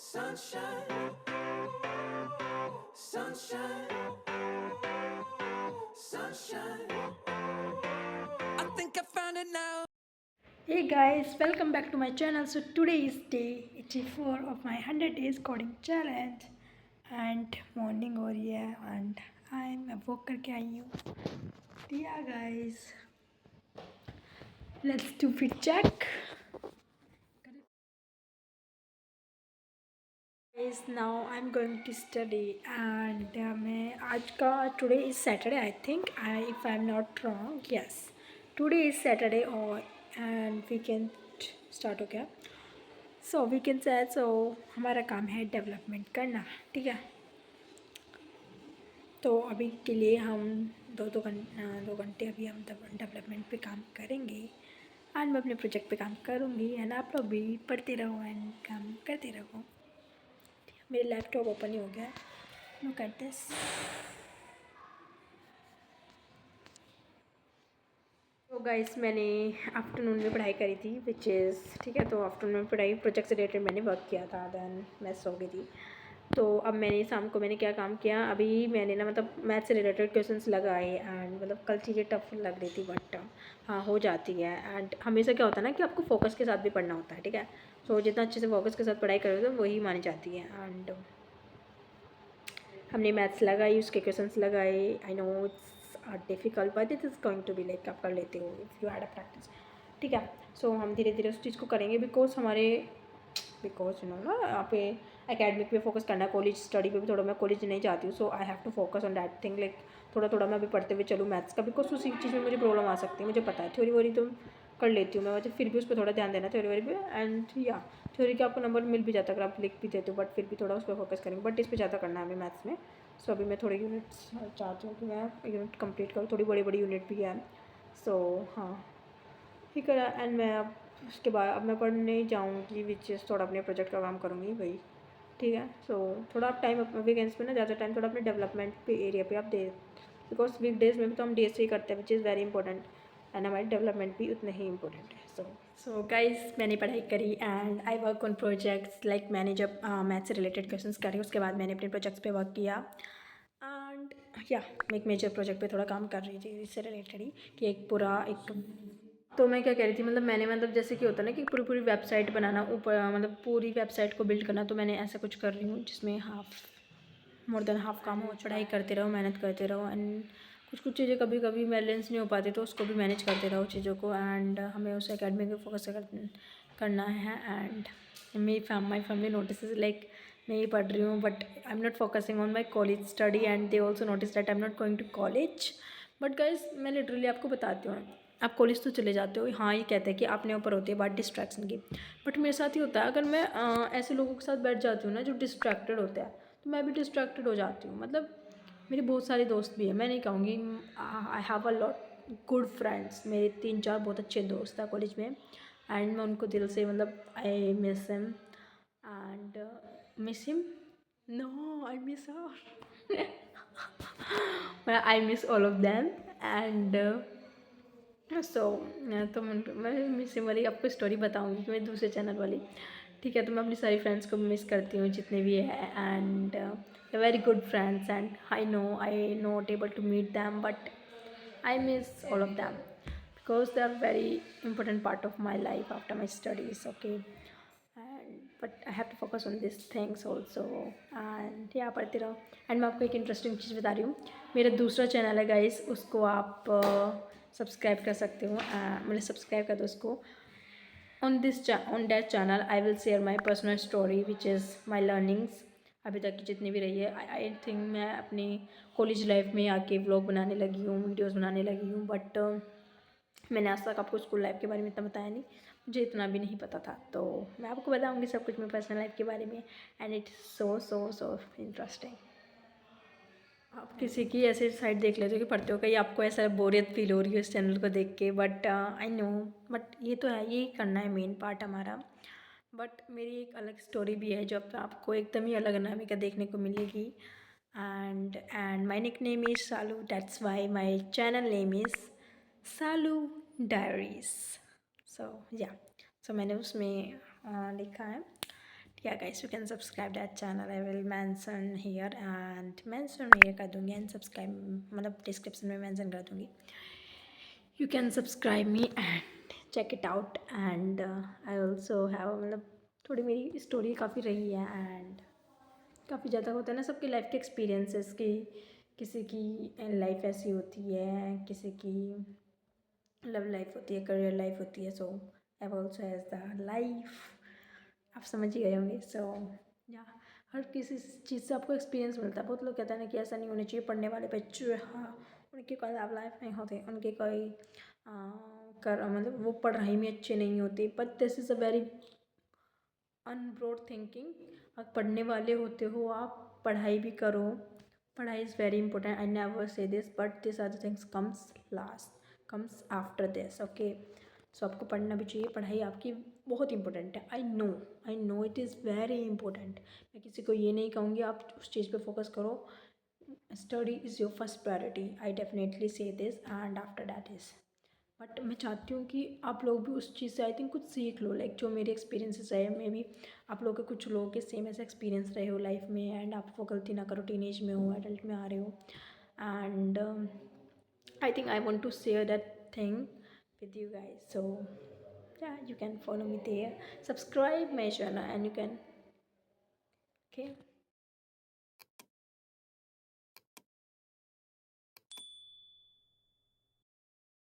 Sunshine, sunshine, sunshine. I think I found it now. Hey guys, welcome back to my channel. So today is day 84 of my 100 days coding challenge and morning हो रही है and मैं walk करके आई हूँ. Yeah guys, let's do fit check. Guys, now I'm going to study and मैं आज का today is Saturday I think. If I'm not wrong, yes, today is Saturday or and weekend start हो गया. So weekend से so हमारा काम है development करना, ठीक है. तो अभी के लिए हम दो घंटे अभी हम डेवलपमेंट पे काम करेंगे एंड मैं अपने प्रोजेक्ट पे काम करूँगी एंड आप लोग भी पढ़ते रहो एंड काम करते रहो. मेरे लैपटॉप ओपन ही हो गया. Look at this. तो गाइस मैंने आफ्टरनून में पढ़ाई करी थी विच इज़ ठीक है. तो आफ्टरनून में पढ़ाई प्रोजेक्ट से रिलेटेड मैंने वर्क किया था दैन मैं सो गई थी. तो अब मैंने शाम को मैंने क्या काम किया अभी मैंने ना मतलब मैथ से रिलेटेड क्वेश्चंस लगाए एंड मतलब कल चीज़ें टफ लग रही थी बट हाँ हो जाती है. एंड हमेशा क्या होता है ना कि आपको फोकस के साथ भी पढ़ना होता है, ठीक है. तो जितना अच्छे से फोकस के साथ पढ़ाई करोगे वही मानी जाती है. एंड हमने मैथ्स लगाई उसके क्वेश्चंस लगाए. I know it's difficult but it is going to be like आप कर लेते हो if you had a practice, ठीक है. सो हम धीरे धीरे उस चीज़ को करेंगे बिकॉज यू नो ना यहाँ पे एकेडमिक पे फोकस करना है. कॉलेज स्टडी पे भी थोड़ा मैं कॉलेज नहीं जाती हूँ so I have to focus on that thing. Like थोड़ा थोड़ा मैं अभी पढ़ते हुए चलूँ मैथ्स का बिकॉज उसी चीज़ में मुझे प्रॉब्लम आ सकती है. मुझे पता है थ्योरी वोरी तो कर लेती हूँ मैं वैसे फिर भी उस पर थोड़ा ध्यान देना थ्योरी वोरी पे. एंड या थ्योरी के आपको नंबर मिल भी जाता है अगर आप लिख भी देते हो बट फिर भी थोड़ा उस पर फोकस करेंगे. बट इस पर ज़्यादा करना है हमें मैथ्स में. सो अभी मैं थोड़े यूनिट्स चाहती हूँ कि मैं यूनिट कंप्लीट करूँ. थोड़ी बड़ी बड़ी यूनिट भी है. सो हाँ ठीक है. एंड मैं अब उसके बाद अब मैं पढ़ने जाऊँगी विच इज़ थोड़ा अपने प्रोजेक्ट का काम करूँगी भाई, ठीक है. सो थोड़ा आप टाइम अपने वीकेंड्स पे ना ज़्यादा टाइम थोड़ा अपने डेवलपमेंट पे एरिया पे आप दे बिकॉज वीक डेज़ में भी तो हम डे से ही करते हैं which is very important and हमारी डेवलपमेंट भी उतना ही इंपॉर्टेंट है. सो गाइज मैंने पढ़ाई करी and I work on projects like मैंने जब मैथ से रिलेटेड क्वेश्चंस करे उसके बाद मैंने अपने प्रोजेक्ट्स पे वर्क किया. एंड या मैं एक मेजर प्रोजेक्ट पे थोड़ा काम कर रही थी इससे रिलेटेड ही कि एक पूरा एक. तो मैं क्या कह रही थी मतलब मैंने मतलब जैसे कि होता है ना कि पूरी पूरी वेबसाइट बनाना ऊपर मतलब पूरी वेबसाइट को बिल्ड करना. तो मैंने ऐसा कुछ कर रही हूँ जिसमें मोर देन हाफ काम हो. पढ़ाई करते रहो मेहनत करते रहो एंड कुछ कुछ चीज़ें कभी कभी बैलेंस नहीं हो पाती तो उसको भी मैनेज करते रहो चीज़ों को. एंड हमें उस एकेडमी पे फोकस करना है. And my family notice like मैं ये पढ़ रही हूँ but I am not focusing on my college study and they also notice that I am not going to college. But guys मैं लिटरली आपको बताती हूँ आप कॉलेज तो चले जाते हो. हाँ ये कहते हैं कि अपने ऊपर होती है बात डिस्ट्रैक्शन की. बट मेरे साथ ही होता है अगर मैं ऐसे लोगों के साथ बैठ जाती हूँ ना जो डिस्ट्रैक्टेड होते हैं तो मैं भी डिस्ट्रैक्टेड हो जाती हूँ. मतलब मेरे बहुत सारे दोस्त भी हैं. मैं नहीं कहूँगी I have a lot good friends. मेरे 3-4 बहुत अच्छे दोस्त हैं कॉलेज में एंड मैं उनको दिल से मतलब I miss him and miss him no I miss her I miss all of them. And so तो मैं मिस हिम वाली आपको स्टोरी बताऊँगी कि मैं दूसरे चैनल वाली, ठीक है. तो मैं अपनी सारी फ्रेंड्स को मिस करती हूँ जितने भी है and very good friends and I not able to meet them but I miss all of them because they are very important part of my life after my studies. Okay and but I have to focus on this things also and यहाँ पढ़ते रहो. And मैं आपको एक interesting चीज़ बता रही हूँ. मेरा दूसरा चैनल है गाइस उसको आप सब्सक्राइब कर सकते हो. मतलब सब्सक्राइब कर दो उसको. on that channel I will share my personal story which is my learnings अभी तक की जितनी भी रही है. आई थिंक मैं अपनी कॉलेज लाइफ में आके व्लॉग बनाने लगी हूँ वीडियोस बनाने लगी हूँ बट मैंने आज तक आपको स्कूल लाइफ के बारे में इतना बताया नहीं. मुझे इतना भी नहीं पता था तो मैं आपको बताऊँगी सब कुछ मेरी पर्सनल लाइफ के बारे में एंड इट्स सो इंटरेस्टिंग. आप किसी की ऐसे साइड देख लेते हो कि पढ़ते हो कहीं आपको ऐसा बोरियत फील हो रही है इस चैनल को देख के बट आई नो बट ये तो है यही करना है मेन पार्ट हमारा. बट मेरी एक अलग स्टोरी भी है जो अब आपको एकदम ही अलग नामिका देखने को मिलेगी. And my nickname is Salu that's why my channel name is Salu diaries. So yeah so मैंने उसमें लिखा है Yeah guys, you can subscribe that channel. I will mention here and mention here कर दूँगी and subscribe मतलब description में mention कर दूँगी. You can subscribe me and check it out. And I also have मतलब थोड़ी मेरी स्टोरी काफ़ी रही है एंड काफ़ी ज़्यादा होता है ना सबकी लाइफ के एक्सपीरियंसेस की. किसी की लाइफ ऐसी होती है, किसी की लव लाइफ होती है, करियर लाइफ होती है. So I also has the life. आप समझ ही गए होंगे. सो या हर किसी चीज़ से आपको एक्सपीरियंस मिलता है. बहुत लोग कहते हैं ना कि ऐसा नहीं होना चाहिए, पढ़ने वाले बच्चे हाँ उनकी कोई लव लाइफ नहीं होती, उनके कोई कर मतलब वो पढ़ाई में अच्छे नहीं होते. But this is a very unbroad thinking. आप पढ़ने वाले होते हो, आप पढ़ाई भी करो. पढ़ाई is very important. I never say this but this are the things comes after this. Okay. So आपको पढ़ना भी चाहिए. पढ़ाई आपकी बहुत इंपॉर्टेंट है. I know it is very important. मैं किसी को ये नहीं कहूँगी आप उस चीज़ पे फोकस करो. Study is your first priority. I definitely say this and after that is. But मैं चाहती हूँ कि आप लोग भी उस चीज़ से आई थिंक कुछ सीख लो. लाइक जो मेरे एक्सपीरियंसेस रहे, मे बी आप लोगों के कुछ लोगों के सेम ऐसा एक्सपीरियंस रहे हो लाइफ में एंड आप वो गलती ना करो. टीनेज में हो, एडल्ट में आ रहे हो and I think I want to share that thing with you guys. So yeah, you can follow me there. Subscribe my channel and you can. Okay.